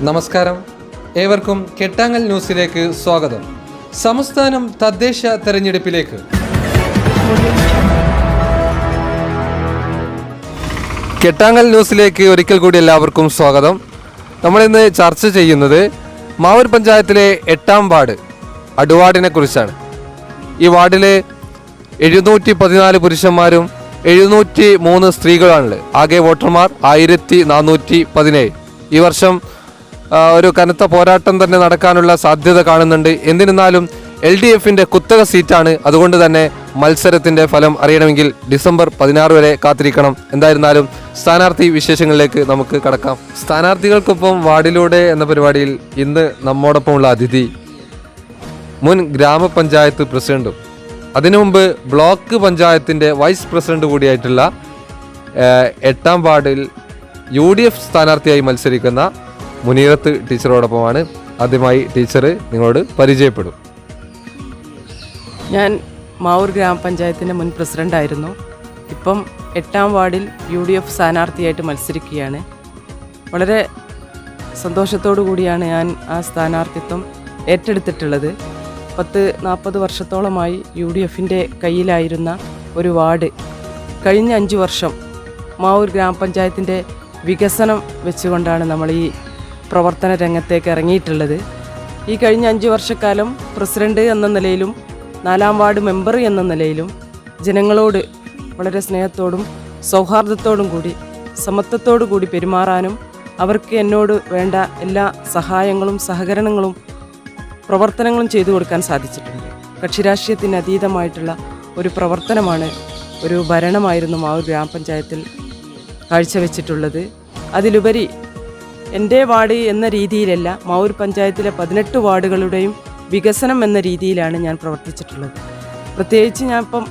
നമസ്കാരം, ഏവർക്കും കെട്ടാങ്ങൽ ന്യൂസിലേക്ക് സ്വാഗതം. സംസ്ഥാനം തദ്ദേശ തെരഞ്ഞെടുപ്പിലേക്ക്. കെട്ടാങ്ങൽ ന്യൂസിലേക്ക് ഒരിക്കൽ കൂടി എല്ലാവർക്കും സ്വാഗതം. നമ്മളിന്ന് ചർച്ച ചെയ്യുന്നത് മാവൂർ പഞ്ചായത്തിലെ 8ാം വാർഡ് അടുവാർഡിനെ കുറിച്ചാണ്. ഈ വാർഡിലെ 714 പുരുഷന്മാരും 703 സ്ത്രീകളാണുള്ളത്. ആകെ വോട്ടർമാർ 1417. ഈ വർഷം ഒരു കനത്ത പോരാട്ടം തന്നെ നടക്കാനുള്ള സാധ്യത കാണുന്നുണ്ട്. എന്നിരുന്നാലും LDFിൻ്റെ കുത്തക സീറ്റാണ്. അതുകൊണ്ട് തന്നെ മത്സരത്തിൻ്റെ ഫലം അറിയണമെങ്കിൽ ഡിസംബർ 16 വരെ കാത്തിരിക്കണം. എന്തായിരുന്നാലും സ്ഥാനാർത്ഥി വിശേഷങ്ങളിലേക്ക് നമുക്ക് കടക്കാം. സ്ഥാനാർത്ഥികൾക്കൊപ്പം വാർഡിലൂടെ എന്ന പരിപാടിയിൽ ഇന്ന് നമ്മോടൊപ്പമുള്ള അതിഥി മുൻ ഗ്രാമപഞ്ചായത്ത് പ്രസിഡന്റും അതിനു മുമ്പ് ബ്ലോക്ക് പഞ്ചായത്തിൻ്റെ വൈസ് പ്രസിഡന്റ് കൂടിയായിട്ടുള്ള 8ാം വാർഡിൽ UDF സ്ഥാനാർത്ഥിയായി മത്സരിക്കുന്ന മുനീറത്ത് ടീച്ചറോടൊപ്പമാണ്. ആദ്യമായി ടീച്ചർ നിങ്ങളോട് പരിചയപ്പെടും. ഞാൻ മാവൂർ ഗ്രാമപഞ്ചായത്തിൻ്റെ മുൻ പ്രസിഡൻ്റായിരുന്നു. ഇപ്പം 8ാം വാർഡിൽ UDF സ്ഥാനാർത്ഥിയായിട്ട് മത്സരിക്കുകയാണ്. വളരെ സന്തോഷത്തോടു കൂടിയാണ് ഞാൻ ആ സ്ഥാനാർത്ഥിത്വം ഏറ്റെടുത്തിട്ടുള്ളത്. 40 വർഷത്തോളമായി UDFിൻ്റെ കയ്യിലായിരുന്ന ഒരു വാർഡ് കഴിഞ്ഞ 5 വർഷം മാവൂർ ഗ്രാമപഞ്ചായത്തിൻ്റെ വികസനം വെച്ചുകൊണ്ടാണ് നമ്മൾ ഈ പ്രവർത്തന രംഗത്തേക്ക് ഇറങ്ങിയിട്ടുള്ളത്. ഈ കഴിഞ്ഞ 5 വർഷക്കാലം പ്രസിഡന്റ് എന്ന നിലയിലും 4ാം വാർഡ് മെമ്പർ എന്ന നിലയിലും ജനങ്ങളോട് വളരെ സ്നേഹത്തോടും സൗഹാർദ്ദത്തോടും കൂടി സമത്വത്തോടു കൂടി പെരുമാറാനും അവർക്ക് എന്നോട് വേണ്ട എല്ലാ സഹായങ്ങളും സഹകരണങ്ങളും പ്രവർത്തനങ്ങളും ചെയ്തു കൊടുക്കാൻ സാധിച്ചിട്ടുണ്ട്. കക്ഷിരാഷ്ട്രീയത്തിന് അതീതമായിട്ടുള്ള ഒരു പ്രവർത്തനമാണ്, ഒരു ഭരണമായിരുന്നു മാവൂർ ഗ്രാമപഞ്ചായത്തിൽ കാഴ്ചവെച്ചിട്ടുള്ളത്. അതിലുപരി എൻ്റെ വാർഡ് എന്ന രീതിയിലല്ല, മാവൂർ പഞ്ചായത്തിലെ 18 വാർഡുകളുടെയും വികസനം എന്ന രീതിയിലാണ് ഞാൻ പ്രവർത്തിച്ചിട്ടുള്ളത്. പ്രത്യേകിച്ച് ഞാൻ ഇപ്പം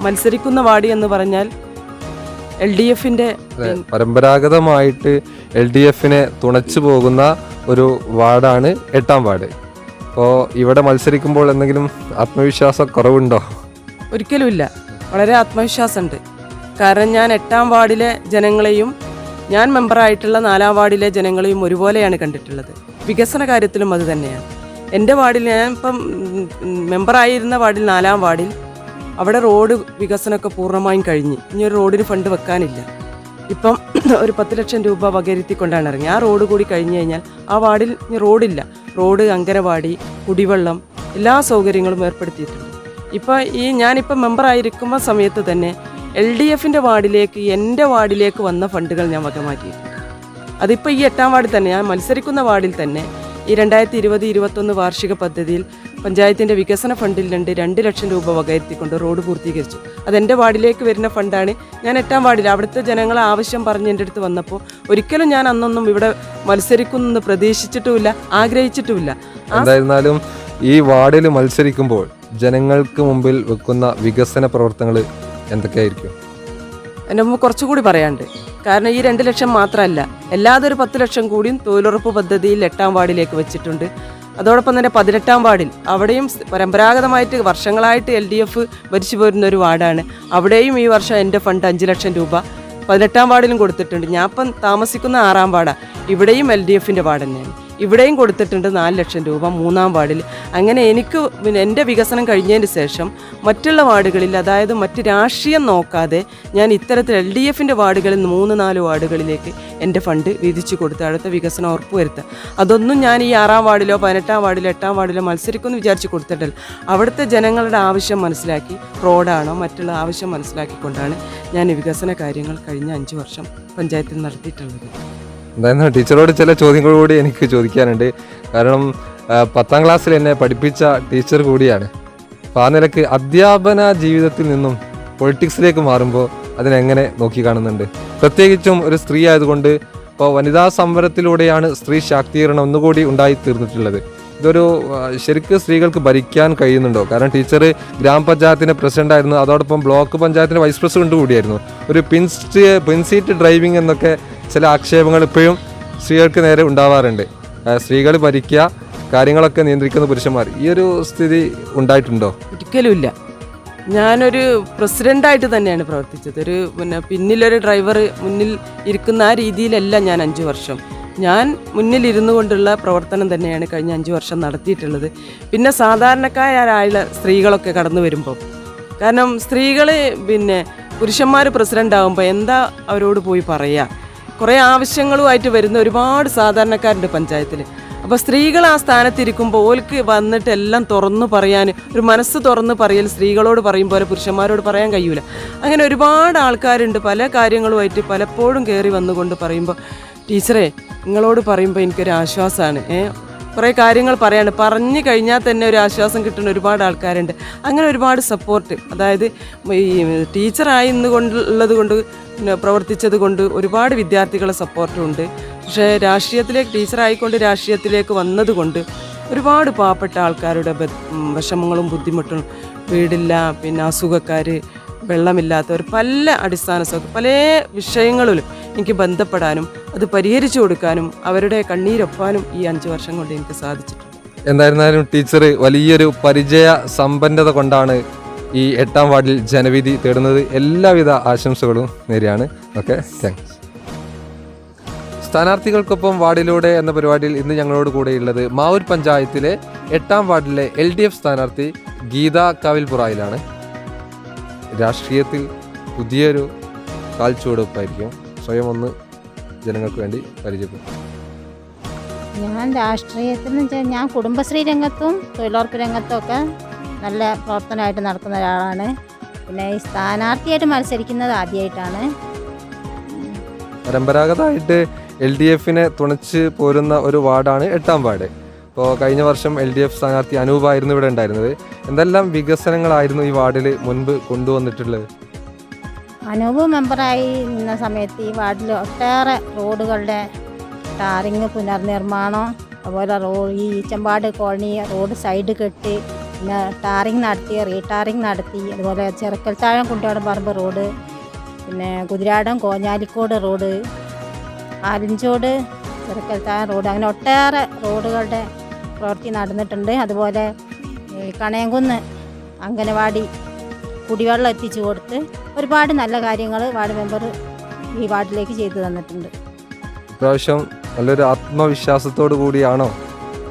മത്സരിക്കുന്ന വാർഡ് എന്ന് പറഞ്ഞാൽ LDFിൻ്റെ പരമ്പരാഗതമായിട്ട് LDFിനെ തുണച്ചു പോകുന്ന ഒരു വാർഡാണ് 8ാം വാർഡ്. അപ്പോൾ ഇവിടെ മത്സരിക്കുമ്പോൾ എന്തെങ്കിലും ആത്മവിശ്വാസ കുറവുണ്ടോ? ഒരിക്കലുമില്ല, വളരെ ആത്മവിശ്വാസമുണ്ട്. കാരണം ഞാൻ 8ാം വാർഡിലെ ജനങ്ങളെയും ഞാൻ മെമ്പറായിട്ടുള്ള 4ാം വാർഡിലെ ജനങ്ങളെയും ഒരുപോലെയാണ് കണ്ടിട്ടുള്ളത്. വികസന കാര്യത്തിലും അത് തന്നെയാണ്. എൻ്റെ വാർഡിൽ ഞാൻ ഇപ്പം മെമ്പറായിരുന്ന വാർഡിൽ 4ാം വാർഡിൽ അവിടെ റോഡ് വികസനമൊക്കെ പൂർണ്ണമായും കഴിഞ്ഞ് ഇനി ഒരു റോഡിന് ഫണ്ട് വെക്കാനില്ല. ഇപ്പം ഒരു 10 ലക്ഷം രൂപ വകയിരുത്തിക്കൊണ്ടാണ് ഇറങ്ങി. ആ റോഡ് കൂടി കഴിഞ്ഞ് കഴിഞ്ഞാൽ ആ വാർഡിൽ ഇനി റോഡില്ല. റോഡ്, അങ്കനവാടി, കുടിവെള്ളം എല്ലാ സൗകര്യങ്ങളും ഏർപ്പെടുത്തിയിട്ടുണ്ട്. ഇപ്പോൾ ഞാനിപ്പോൾ മെമ്പറായിരിക്കുന്ന സമയത്ത് തന്നെ LDFിൻ്റെ വാർഡിലേക്ക്, എൻ്റെ വാർഡിലേക്ക് വന്ന ഫണ്ടുകൾ ഞാൻ വകമാറ്റിയിട്ടുണ്ട്. അതിപ്പോൾ ഈ 8ാം വാർഡിൽ തന്നെ, ഞാൻ മത്സരിക്കുന്ന വാർഡിൽ തന്നെ ഈ 2020-21 വാർഷിക പദ്ധതിയിൽ പഞ്ചായത്തിൻ്റെ വികസന ഫണ്ടിൽ 2 ലക്ഷം രൂപ വകയിരുത്തിക്കൊണ്ട് റോഡ് പൂർത്തീകരിച്ചു. അതെൻ്റെ വാർഡിലേക്ക് വരുന്ന ഫണ്ടാണ്. ഞാൻ 8ാം വാർഡിൽ അവിടുത്തെ ജനങ്ങളെ ആവശ്യം പറഞ്ഞ് എൻ്റെ അടുത്ത് വന്നപ്പോൾ ഒരിക്കലും ഞാൻ അന്നൊന്നും ഇവിടെ മത്സരിക്കുമെന്ന് പ്രതീക്ഷിച്ചിട്ടുമില്ല, ആഗ്രഹിച്ചിട്ടുമില്ല. എന്തായിരുന്നാലും ഈ വാർഡിൽ മത്സരിക്കുമ്പോൾ ജനങ്ങൾക്ക് മുമ്പിൽ വെക്കുന്ന വികസന പ്രവർത്തനങ്ങൾ എന്തൊക്കെയായിരിക്കും? എൻ്റെ മുമ്പ് കുറച്ചുകൂടി പറയാണ്ട്. കാരണം ഈ 2 ലക്ഷം മാത്രമല്ല, അല്ലാതെ ഒരു 10 ലക്ഷം കൂടിയും തൊഴിലുറപ്പ് പദ്ധതിയിൽ 8ാം വാർഡിലേക്ക് വെച്ചിട്ടുണ്ട്. അതോടൊപ്പം തന്നെ 18ാം വാർഡിൽ, അവിടെയും പരമ്പരാഗതമായിട്ട് വർഷങ്ങളായിട്ട് LDF ഭരിച്ചു പോരുന്ന ഒരു വാർഡാണ്. അവിടെയും ഈ വർഷം എൻ്റെ ഫണ്ട് 5 ലക്ഷം രൂപ 18ാം വാർഡിലും കൊടുത്തിട്ടുണ്ട്. ഞാൻ ഇപ്പം താമസിക്കുന്ന 6ാം വാർഡാണ്. ഇവിടെയും LDFിൻ്റെ വാർഡ് തന്നെയാണ്. ഇവിടെയും കൊടുത്തിട്ടുണ്ട് 4 ലക്ഷം രൂപ 3ാം വാർഡിൽ. അങ്ങനെ എനിക്ക് എൻ്റെ വികസനം കഴിഞ്ഞതിന് ശേഷം മറ്റുള്ള വാർഡുകളിൽ, അതായത് മറ്റ് രാഷ്ട്രീയം നോക്കാതെ ഞാൻ ഇത്തരത്തിൽ LDFിൻ്റെ വാർഡുകളിൽ 3-4 വാർഡുകളിലേക്ക് എൻ്റെ ഫണ്ട് വീതിച്ചു കൊടുത്ത് അടുത്ത വികസനം ഉറപ്പുവരുത്തുക. അതൊന്നും ഞാൻ ഈ 6ാം വാർഡിലോ 18ാം വാർഡിലോ 8ാം വാർഡിലോ മത്സരിക്കുമെന്ന് വിചാരിച്ച് കൊടുത്തിട്ടില്ല. അവിടുത്തെ ജനങ്ങളുടെ ആവശ്യം മനസ്സിലാക്കി, റോഡാണോ മറ്റുള്ള ആവശ്യം മനസ്സിലാക്കിക്കൊണ്ടാണ് ഞാൻ വികസന കാര്യങ്ങൾ കഴിഞ്ഞ 5 വർഷം പഞ്ചായത്തിൽ നടത്തിയിട്ടുള്ളത്. എന്തായിരുന്നു ടീച്ചറോട് ചില ചോദ്യങ്ങൾ കൂടി എനിക്ക് ചോദിക്കാനുണ്ട്. കാരണം 10ാം ക്ലാസ്സിൽ എന്നെ പഠിപ്പിച്ച ടീച്ചർ കൂടിയാണ്. അപ്പോൾ ആ നിലക്ക് അധ്യാപന ജീവിതത്തിൽ നിന്നും പൊളിറ്റിക്സിലേക്ക് മാറുമ്പോൾ അതിനെങ്ങനെ നോക്കി കാണുന്നുണ്ട്? പ്രത്യേകിച്ചും ഒരു സ്ത്രീ ആയതുകൊണ്ട് ഇപ്പോൾ വനിതാ സമരത്തിലൂടെയാണ് സ്ത്രീ ശാക്തീകരണം ഒന്നുകൂടി ഉണ്ടായി തീർന്നിട്ടുള്ളത്. ഇതൊരു ശരിക്കും സ്ത്രീകൾക്ക് ഭരിക്കാൻ കഴിയുന്നുണ്ടോ? കാരണം ടീച്ചർ ഗ്രാമപഞ്ചായത്തിൻ്റെ പ്രസിഡൻ്റായിരുന്നു, അതോടൊപ്പം ബ്ലോക്ക് പഞ്ചായത്തിൻ്റെ വൈസ് പ്രസിഡന്റ് കൂടിയായിരുന്നു. ഒരു പിൻസീറ്റ് ഡ്രൈവിംഗ് എന്നൊക്കെ ചില ആക്ഷേപങ്ങൾ ഇപ്പോഴും സ്ത്രീകൾക്ക് നേരെ ഉണ്ടാവാറുണ്ട്. സ്ത്രീകൾ ഭരിക്കുക, കാര്യങ്ങളൊക്കെ നിയന്ത്രിക്കുന്ന പുരുഷന്മാർ, ഈ ഒരു സ്ഥിതി ഉണ്ടായിട്ടുണ്ടോ? ഒരിക്കലുമില്ല. ഞാനൊരു പ്രസിഡൻ്റായിട്ട് തന്നെയാണ് പ്രവർത്തിച്ചത്. പിന്നിലൊരു ഡ്രൈവർ മുന്നിൽ ഇരിക്കുന്ന ആ രീതിയിലല്ല ഞാൻ 5 വർഷം. ഞാൻ മുന്നിലിരുന്നു കൊണ്ടുള്ള പ്രവർത്തനം തന്നെയാണ് കഴിഞ്ഞ 5 വർഷം നടത്തിയിട്ടുള്ളത്. പിന്നെ സാധാരണക്കാരായ സ്ത്രീകളൊക്കെ കടന്നു വരുമ്പോൾ, കാരണം സ്ത്രീകൾ പിന്നെ പുരുഷന്മാർ പ്രസിഡൻ്റ് ആകുമ്പോൾ എന്താ അവരോട് പോയി പറയുക, കുറേ ആവശ്യങ്ങളുമായിട്ട് വരുന്ന ഒരുപാട് സാധാരണക്കാരുണ്ട് പഞ്ചായത്തിൽ. അപ്പോൾ സ്ത്രീകൾ ആ സ്ഥാനത്തിരിക്കുമ്പോൾ ഓൽക്ക് വന്നിട്ട് എല്ലാം തുറന്നു പറയാൻ, ഒരു മനസ്സ് തുറന്ന് പറയൽ സ്ത്രീകളോട് പറയും പോലെ പുരുഷന്മാരോട് പറയാൻ കഴിയൂല. അങ്ങനെ ഒരുപാട് ആൾക്കാരുണ്ട് പല കാര്യങ്ങളുമായിട്ട് പലപ്പോഴും കയറി വന്നുകൊണ്ട് പറയുമ്പോൾ, ടീച്ചറെ നിങ്ങളോട് പറയുമ്പോൾ എനിക്കൊരു ആശ്വാസമാണ്, കുറേ കാര്യങ്ങൾ പറയാണ്, പറഞ്ഞു കഴിഞ്ഞാൽ തന്നെ ഒരു ആശ്വാസം കിട്ടുന്ന ഒരുപാട് ആൾക്കാരുണ്ട്. അങ്ങനെ ഒരുപാട് സപ്പോർട്ട്, അതായത് ഈ ടീച്ചറായി ഇന്നുകൊണ്ടുള്ളത് കൊണ്ട് പ്രവർത്തിച്ചത് കൊണ്ട് ഒരുപാട് വിദ്യാർത്ഥികളെ സപ്പോർട്ടും ഉണ്ട്. പക്ഷേ ടീച്ചറായിക്കൊണ്ട് രാഷ്ട്രീയത്തിലേക്ക് വന്നതുകൊണ്ട് ഒരുപാട് പാവപ്പെട്ട ആൾക്കാരുടെ വിഷമങ്ങളും ബുദ്ധിമുട്ടും, വീടില്ല, പിന്നെ അസുഖക്കാർ, വെള്ളമില്ലാത്തവർ, പല വിഷയങ്ങളിലും എനിക്ക് ബന്ധപ്പെടാനും അത് പരിഹരിച്ചു കൊടുക്കാനും അവരുടെ കണ്ണീരൊപ്പാനും ഈ 5 വർഷം കൊണ്ട് എനിക്ക് സാധിച്ചിട്ടുണ്ട്. എന്തായിരുന്നാലും ടീച്ചർ വലിയൊരു പരിചയ സമ്പന്നത കൊണ്ടാണ് ഈ 8ാം വാർഡിൽ ജനവിധി തേടുന്നത്. എല്ലാവിധ ആശംസകളും നേരെയാണ്. Okay, thanks. സ്ഥാനാർത്ഥികൾക്കൊപ്പം വാർഡിലൂടെ എന്ന പരിപാടിയിൽ ഇന്ന് ഞങ്ങളോട് കൂടെയുള്ളത് മാവൂർ പഞ്ചായത്തിലെ 8ാം വാർഡിലെ LDF സ്ഥാനാർത്ഥി ഗീത കാവിൽപുറായിലാണ്. രാഷ്ട്രീയത്തിൽ പുതിയൊരു കാൽച്ചുവടുപ്പായിരിക്കും. സ്വയം ഒന്ന് ജനങ്ങൾക്ക് വേണ്ടി പരിചയപ്പെടും. ഞാൻ രാഷ്ട്രീയത്തിൽ എന്ന് വെച്ചാൽ ഞാൻ കുടുംബശ്രീ രംഗത്തും തൊഴിലുറപ്പ് രംഗത്തും ഒക്കെ നല്ല പ്രവർത്തനമായിട്ട് നടക്കുന്ന ഒരാളാണ്. പിന്നെ ഈ സ്ഥാനാർത്ഥിയായിട്ട് മത്സരിക്കുന്നത് ആദ്യമായിട്ടാണ്. പരമ്പരാഗതമായിട്ട് LDFനെ തുണച്ച് പോരുന്ന ഒരു വാർഡാണ് 8ാം വാർഡ്. ഇപ്പോൾ കഴിഞ്ഞ വർഷം LDF സ്ഥാനാർത്ഥി അനൂപായിരുന്നു ഇവിടെ ഉണ്ടായിരുന്നത്. എന്തെല്ലാം വികസനങ്ങളായിരുന്നു ഈ വാർഡിൽ മുൻപ് കൊണ്ടുവന്നിട്ടുള്ളത്? അനൂപ് മെമ്പറായി നിന്ന സമയത്ത് ഈ വാർഡിൽ ഒട്ടേറെ റോഡുകളുടെ ടാറിങ്, പുനർനിർമ്മാണം, അതുപോലെ ഈ ഈച്ചമ്പാട് കോളനി റോഡ് സൈഡ് കെട്ടി, പിന്നെ ടാറിങ് നടത്തി, റീടാറിങ് നടത്തി, അതുപോലെ ചെറുക്കൽത്താഴം കുട്ടിയോട് പറമ്പ് റോഡ്, പിന്നെ കുതിരാടം കോഞ്ഞാലിക്കോട് റോഡ്, ആലിഞ്ചോട് ചെറുക്കൽത്താഴം റോഡ്, അങ്ങനെ ഒട്ടേറെ റോഡുകളുടെ പ്രവൃത്തി നടന്നിട്ടുണ്ട്. അതുപോലെ കണയംകുന്ന് അംഗനവാടി കുടിവെള്ളം എത്തിച്ചു കൊടുത്ത് ഒരുപാട് നല്ല കാര്യങ്ങൾ വാർഡ് മെമ്പർ ഈ വാർഡിലേക്ക് ചെയ്തു തന്നിട്ടുണ്ട്. ഇപ്രാവശ്യം നല്ലൊരു ആത്മവിശ്വാസത്തോടു കൂടിയാണോ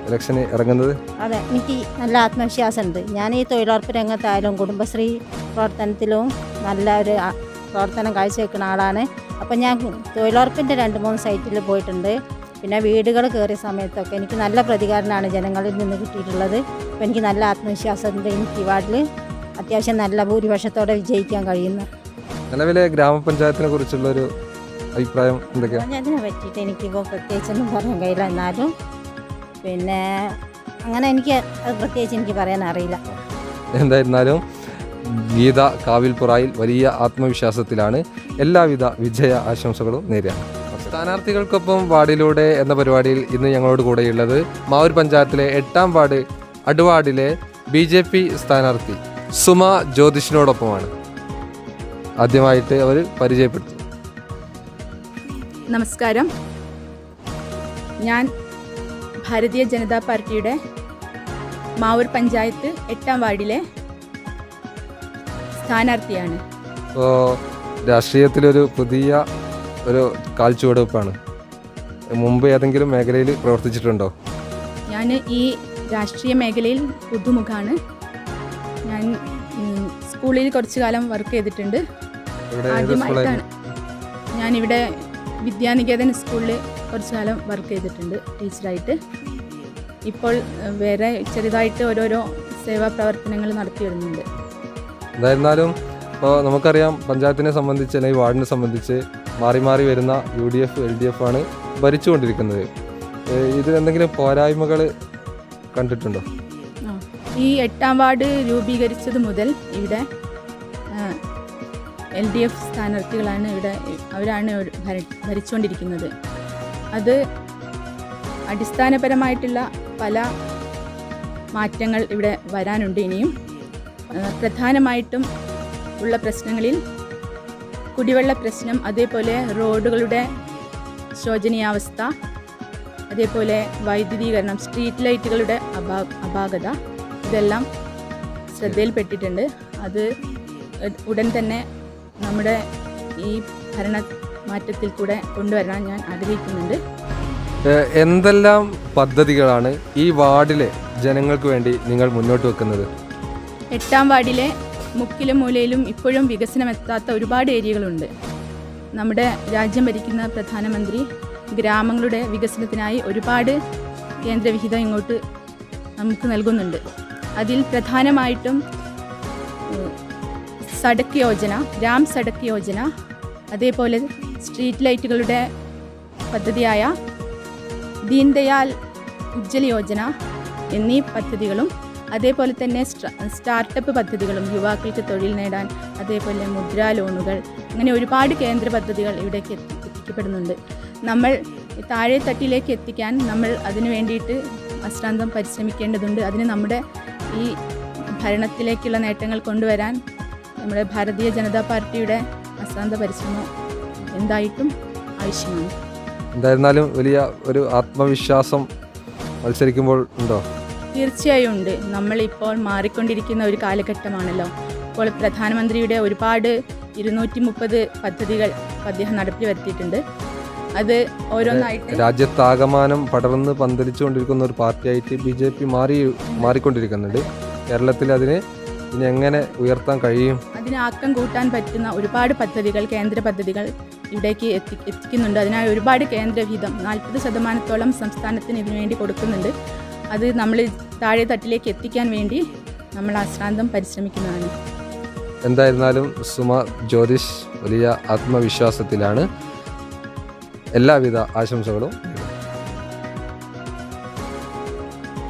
ഇലക്ഷന് ഇറങ്ങുന്നത്? അതെ, എനിക്ക് നല്ല ആത്മവിശ്വാസമുണ്ട്. ഞാൻ ഈ തൊഴിലുറപ്പ് രംഗത്തായാലും കുടുംബശ്രീ പ്രവർത്തനത്തിലും നല്ല ഒരു പ്രവർത്തനം കാഴ്ചവെക്കുന്ന ആളാണ്. അപ്പം ഞാൻ തൊഴിലുറപ്പിൻ്റെ 2-3 സൈറ്റിൽ പോയിട്ടുണ്ട്. പിന്നെ വീടുകൾ കയറിയ സമയത്തൊക്കെ എനിക്ക് നല്ല പ്രതികരണമാണ് ജനങ്ങളിൽ നിന്ന് കിട്ടിയിട്ടുള്ളത്. അപ്പോൾ എനിക്ക് നല്ല ആത്മവിശ്വാസമുണ്ട്. എനിക്ക് ഈ വാർഡിൽ അത്യാവശ്യം നല്ല ഭൂരിപക്ഷത്തോടെ വിജയിക്കാൻ കഴിയുന്നു. നിലവിലെ ഗ്രാമപഞ്ചായത്തിനെ കുറിച്ചുള്ളൊരു അഭിപ്രായം എന്തൊക്കെയാണ്? അതിനെ പറ്റിയിട്ട് എനിക്കിപ്പോൾ പ്രത്യേകിച്ചൊന്നും പറയാൻ കഴിയില്ല. എന്നാലും പിന്നെ അങ്ങനെ അത് പ്രത്യേകിച്ച് എനിക്ക് പറയാൻ അറിയില്ല. എന്തായിരുന്നാലും ഗീത കാവിൽപുറായിൽ വലിയ ആത്മവിശ്വാസത്തിലാണ്. എല്ലാവിധ വിജയ ആശംസകളും നേരെയാണ്. സ്ഥാനാർത്ഥികൾക്കൊപ്പം വാർഡിലൂടെ എന്ന പരിപാടിയിൽ ഇന്ന് ഞങ്ങളോട് കൂടെയുള്ളത് മാവൂർ പഞ്ചായത്തിലെ 8ാം വാർഡ് അഡ്വാർഡിലെ BJP സ്ഥാനാർത്ഥി സുമ ജ്യോതിഷിനോടൊപ്പമാണ്. ആദ്യമായിട്ട് അവർ പരിചയപ്പെടുത്തും. നമസ്കാരം, ഞാൻ ഭാരതീയ ജനതാ പാർട്ടിയുടെ മാവൂർ പഞ്ചായത്ത് 8ാം വാർഡിലെ സ്ഥാനാർത്ഥിയാണ്. ഇപ്പോൾ രാഷ്ട്രീയത്തിലൊരു പുതിയ ഒരു കാൽച്ചുവടുപ്പാണ്. മുമ്പ് ഏതെങ്കിലും മേഖലയിൽ പ്രവർത്തിച്ചിട്ടുണ്ടോ? ഞാൻ ഈ രാഷ്ട്രീയ മേഖലയിൽ പുതുമുഖാണ്. ഞാൻ സ്കൂളിൽ കുറച്ചു കാലം വർക്ക് ചെയ്തിട്ടുണ്ട്. ആദ്യമായിട്ടാണ് ഞാനിവിടെ വിദ്യാനികേതൻ സ്കൂളിൽ കുറച്ചു കാലം വർക്ക് ചെയ്തിട്ടുണ്ട് ടീച്ചറായിട്ട്. ഇപ്പോൾ വേറെ ചെറുതായിട്ട് ഓരോരോ സേവാ പ്രവർത്തനങ്ങൾ നടത്തി വരുന്നുണ്ട്. എന്തായിരുന്നാലും ഇപ്പോൾ നമുക്കറിയാം, പഞ്ചായത്തിനെ സംബന്ധിച്ച് അല്ലെങ്കിൽ വാർഡിനെ സംബന്ധിച്ച് മാറി മാറി വരുന്ന UDF LDF ആണ് ഭരിച്ചുകൊണ്ടിരിക്കുന്നത്. ഇതിൽ എന്തെങ്കിലും പോരായ്മകൾ കണ്ടിട്ടുണ്ടോ? ഈ 8ാം വാർഡ് രൂപീകരിച്ചത് മുതൽ ഇവിടെ LDF സ്ഥാനാർത്ഥികളാണ് അവരാണ് ഭരിച്ചുകൊണ്ടിരിക്കുന്നത്. അത് അടിസ്ഥാനപരമായിട്ടുള്ള പല മാറ്റങ്ങൾ ഇവിടെ വരാനുണ്ട് ഇനിയും. പ്രധാനമായിട്ടും ഉള്ള പ്രശ്നങ്ങളിൽ കുടിവെള്ള പ്രശ്നം, അതേപോലെ റോഡുകളുടെ ശോചനീയാവസ്ഥ, അതേപോലെ വൈദ്യുതീകരണം, സ്ട്രീറ്റ് ലൈറ്റുകളുടെ അപാകത, ഇതെല്ലാം ശ്രദ്ധയിൽപ്പെട്ടിട്ടുണ്ട്. അത് ഉടൻ തന്നെ നമ്മുടെ ഈ ഭരണ മാറ്റത്തിൽ കൂടെ കൊണ്ടുവരാൻ ഞാൻ ആഗ്രഹിക്കുന്നുണ്ട്. എന്തെല്ലാം പദ്ധതികളാണ് ഈ വാർഡിലെ ജനങ്ങൾക്ക് വേണ്ടി നിങ്ങൾ മുന്നോട്ട് വെക്കുന്നത്? 8ാം വാർഡിലെ മുക്കിലും മൂലയിലും ഇപ്പോഴും വികസനമെത്താത്ത ഒരുപാട് ഏരിയകളുണ്ട്. നമ്മുടെ രാജ്യം ഭരിക്കുന്ന പ്രധാനമന്ത്രി ഗ്രാമങ്ങളുടെ വികസനത്തിനായി ഒരുപാട് കേന്ദ്രവിഹിതം ഇങ്ങോട്ട് നമുക്ക് നൽകുന്നുണ്ട്. അതിൽ പ്രധാനമായിട്ടും സഡക്ക് യോജന, രാം സഡക്ക് യോജന, അതേപോലെ സ്ട്രീറ്റ് ലൈറ്റുകളുടെ പദ്ധതിയായ ദീൻ ദയാൽ ഉജ്ജ്വല യോജന എന്നീ പദ്ധതികളും, അതേപോലെ തന്നെ സ്റ്റാർട്ടപ്പ് പദ്ധതികളും, യുവാക്കൾക്ക് തൊഴിൽ നേടാൻ, അതേപോലെ മുദ്രാ ലോണുകൾ, അങ്ങനെ ഒരുപാട് കേന്ദ്ര പദ്ധതികൾ ഇവിടേക്ക് എത്തിക്കപ്പെടുന്നുണ്ട്. നമ്മൾ താഴെ തട്ടിലേക്ക് എത്തിക്കാൻ നമ്മൾ അതിനു വേണ്ടിയിട്ട് അശ്രാന്തം പരിശ്രമിക്കേണ്ടതുണ്ട്. അതിന് നമ്മുടെ ഈ ഭരണത്തിലേക്കുള്ള നേട്ടങ്ങൾ കൊണ്ടുവരാൻ നമ്മുടെ ഭാരതീയ ജനതാ പാർട്ടിയുടെ അശ്രാന്ത പരിശ്രമം എന്തായിട്ടും ആവശ്യമാണ്. എന്തായിരുന്നാലും വലിയ ഒരു ആത്മവിശ്വാസം മത്സരിക്കുമ്പോൾ ഉണ്ടോ? തീർച്ചയായും ഉണ്ട്. നമ്മളിപ്പോൾ മാറിക്കൊണ്ടിരിക്കുന്ന ഒരു കാലഘട്ടമാണല്ലോ. ഇപ്പോൾ പ്രധാനമന്ത്രിയുടെ ഒരുപാട് 230 പദ്ധതികൾ അദ്ദേഹം നടപ്പിൽ വരുത്തിയിട്ടുണ്ട്. അത് ഓരോന്നായിട്ട് രാജ്യത്താകമാനം പടർന്ന് പന്തലിച്ചുകൊണ്ടിരിക്കുന്ന ഒരു പാർട്ടിയായിട്ട് BJP മാറിക്കൊണ്ടിരിക്കുന്നുണ്ട്. കേരളത്തിൽ അതിനെ ഇനി എങ്ങനെ ഉയർത്താൻ കഴിയും? അതിന് ആക്കം കൂട്ടാൻ പറ്റുന്ന ഒരുപാട് പദ്ധതികൾ, കേന്ദ്ര പദ്ധതികൾ ഇവിടേക്ക് എത്തിക്കുന്നുണ്ട്. അതിനായി ഒരുപാട് കേന്ദ്രവിഹിതം 40% സംസ്ഥാനത്തിന് ഇതിനുവേണ്ടി കൊടുക്കുന്നുണ്ട്. അത് നമ്മൾ താഴെ തട്ടിലേക്ക് എത്തിക്കാൻ വേണ്ടി നമ്മൾ അശ്രാന്തം പരിശ്രമിക്കുന്നതാണ്. എന്തായിരുന്നാലും സുമ ജ്യോതിഷ് വലിയ ആത്മവിശ്വാസത്തിലാണ്. എല്ലാവിധ ആശംസകളും.